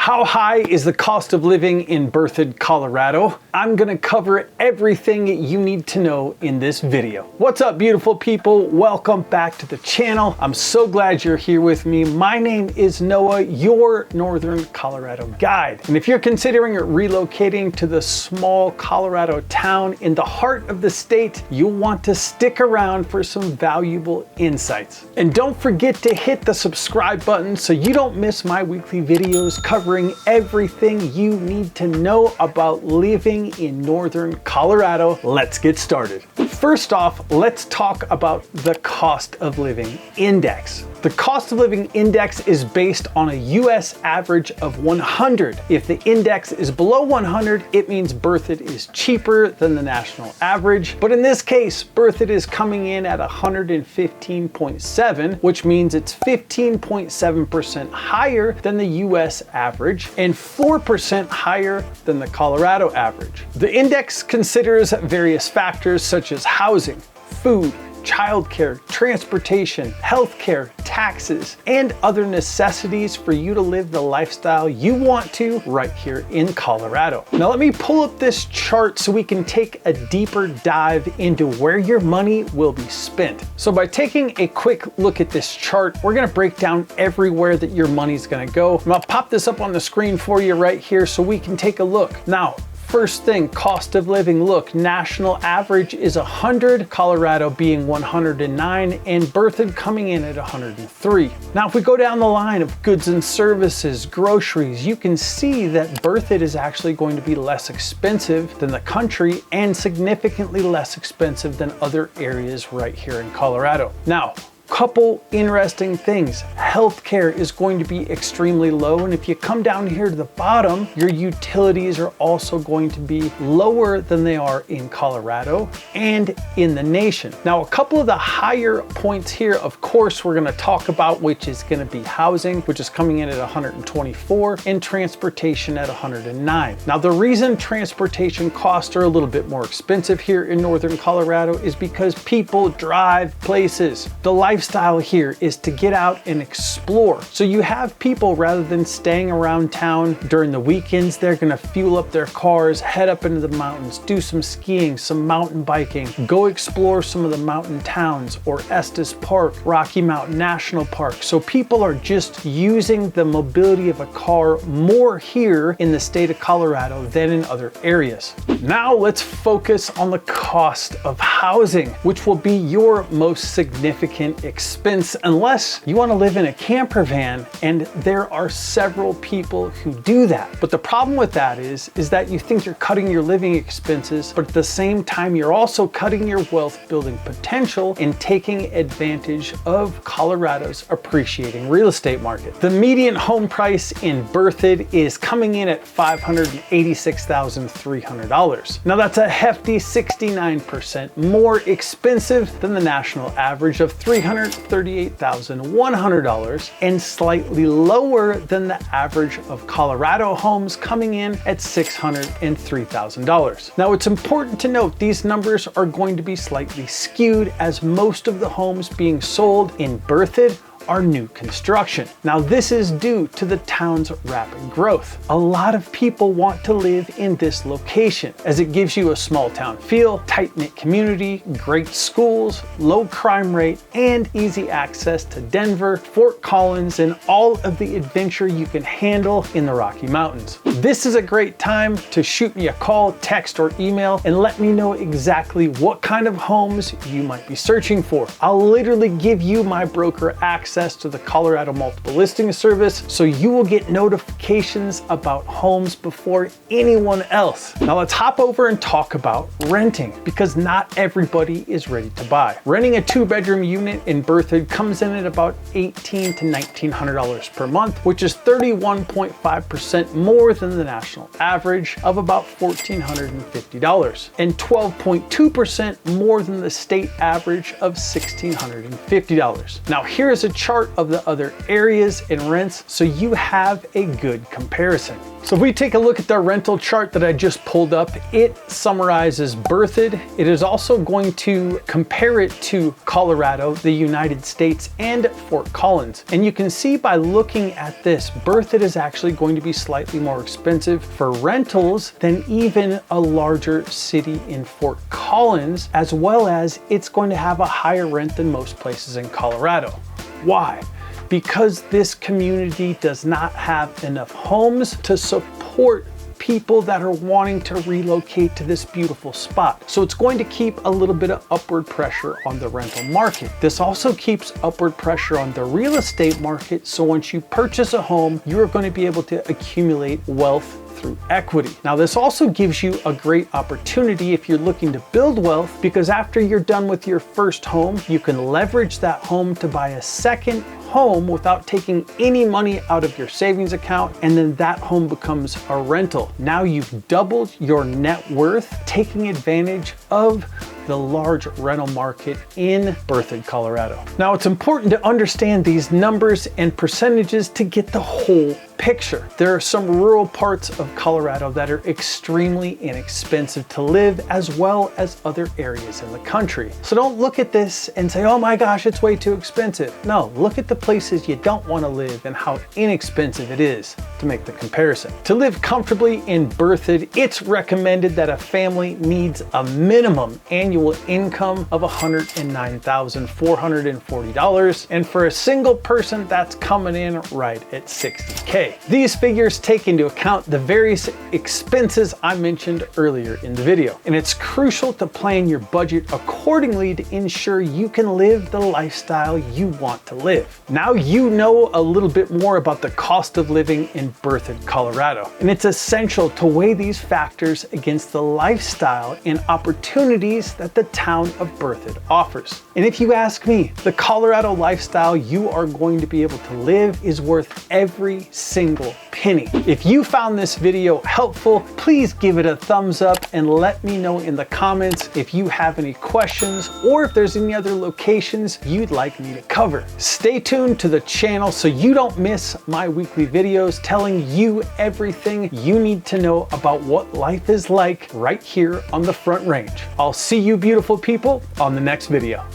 How high is the cost of living in Berthoud, Colorado? I'm gonna cover everything you need to know in this video. What's up, beautiful people? Welcome back to the channel. I'm so glad you're here with me. My name is Noah, your Northern Colorado guide. And if you're considering relocating to the small Colorado town in the heart of the state, you'll want to stick around for some valuable insights. And don't forget to hit the subscribe button so you don't miss my weekly videos covering everything you need to know about living in Northern Colorado. Let's get started. First off, let's talk about the cost of living index. The cost of living index is based on a US average of 100. If the index is below 100, it means Berthoud is cheaper than the national average. But in this case, Berthoud is coming in at 115.7, which means it's 15.7% higher than the US average and 4% higher than the Colorado average. The index considers various factors such as housing, food, childcare, transportation, healthcare, taxes, and other necessities for you to live the lifestyle you want to right here in Colorado. Now let me pull up this chart so we can take a deeper dive into where your money will be spent. So by taking a quick look at this chart, we're gonna break down everywhere that your money's gonna go. And I'll pop this up on the screen for you right here so we can take a look. Now, first thing, cost of living. Look, national average is 100, Colorado being 109, and Berthoud coming in at 103. Now, if we go down the line of goods and services, groceries, you can see that Berthoud is actually going to be less expensive than the country and significantly less expensive than other areas right here in Colorado. Now, couple interesting things. Healthcare is going to be extremely low, and if you come down here to the bottom, your utilities are also going to be lower than they are in Colorado and in the nation. Now, a couple of the higher points here, of course, we're going to talk about, which is going to be housing, which is coming in at 124, and transportation at 109. Now, the reason transportation costs are a little bit more expensive here in Northern Colorado is because people drive places. The lifestyle here is to get out and explore. So you have people, rather than staying around town during the weekends, they're gonna fuel up their cars, head up into the mountains, do some skiing, some mountain biking, go explore some of the mountain towns or Estes Park, Rocky Mountain National Park. So people are just using the mobility of a car more here in the state of Colorado than in other areas. Now let's focus on the cost of housing, which will be your most significant expense unless you want to live in a camper van, and there are several people who do that. But the problem with that is that you think you're cutting your living expenses, but at the same time you're also cutting your wealth building potential and taking advantage of Colorado's appreciating real estate market. The median home price in Berthoud is coming in at $586,300. Now that's a hefty 69% more expensive than the national average of $338,100 and slightly lower than the average of Colorado homes coming in at $603,000. Now, it's important to note these numbers are going to be slightly skewed, as most of the homes being sold in Berthoud are new construction. Now, this is due to the town's rapid growth. A lot of people want to live in this location as it gives you a small town feel, tight-knit community, great schools, low crime rate, and easy access to Denver, Fort Collins, and all of the adventure you can handle in the Rocky Mountains. This is a great time to shoot me a call, text, or email and let me know exactly what kind of homes you might be searching for. I'll literally give you my broker access to the Colorado Multiple Listing Service, so you will get notifications about homes before anyone else. Now let's hop over and talk about renting, because not everybody is ready to buy. Renting a 2-bedroom unit in Berthoud comes in at about $1,800 to $1,900 per month, which is 31.5% more than the national average of about $1,450 and 12.2% more than the state average of $1,650. Now here's a chart of the other areas and rents so you have a good comparison. So if we take a look at the rental chart that I just pulled up, it summarizes Berthoud. It is also going to compare it to Colorado, the United States, and Fort Collins. And you can see by looking at this, Berthoud is actually going to be slightly more expensive for rentals than even a larger city in Fort Collins, as well as it's going to have a higher rent than most places in Colorado. Why? Because this community does not have enough homes to support people that are wanting to relocate to this beautiful spot. So it's going to keep a little bit of upward pressure on the rental market. This also keeps upward pressure on the real estate market. So once you purchase a home, you're going to be able to accumulate wealth through equity. Now, this also gives you a great opportunity if you're looking to build wealth, because after you're done with your first home, you can leverage that home to buy a second home without taking any money out of your savings account, and then that home becomes a rental. Now you've doubled your net worth, taking advantage of the large rental market in Berthoud, Colorado. Now, it's important to understand these numbers and percentages to get the whole picture. There are some rural parts of Colorado that are extremely inexpensive to live, as well as other areas in the country. So don't look at this and say, oh my gosh, it's way too expensive. No, look at the places you don't want to live and how inexpensive it is to make the comparison. To live comfortably in Berthoud, it's recommended that a family needs a minimum annual income of $109,440, and for a single person, that's coming in right at $60K. These figures take into account the various expenses I mentioned earlier in the video, and it's crucial to plan your budget accordingly to ensure you can live the lifestyle you want to live. Now you know a little bit more about the cost of living in Berthoud, Colorado, and it's essential to weigh these factors against the lifestyle and opportunities that the town of Berthoud offers. And if you ask me, the Colorado lifestyle you are going to be able to live is worth every single penny. If you found this video helpful, please give it a thumbs up and let me know in the comments if you have any questions or if there's any other locations you'd like me to cover. Stay tuned to the channel so you don't miss my weekly videos telling you everything you need to know about what life is like right here on the Front Range. I'll see you beautiful people on the next video.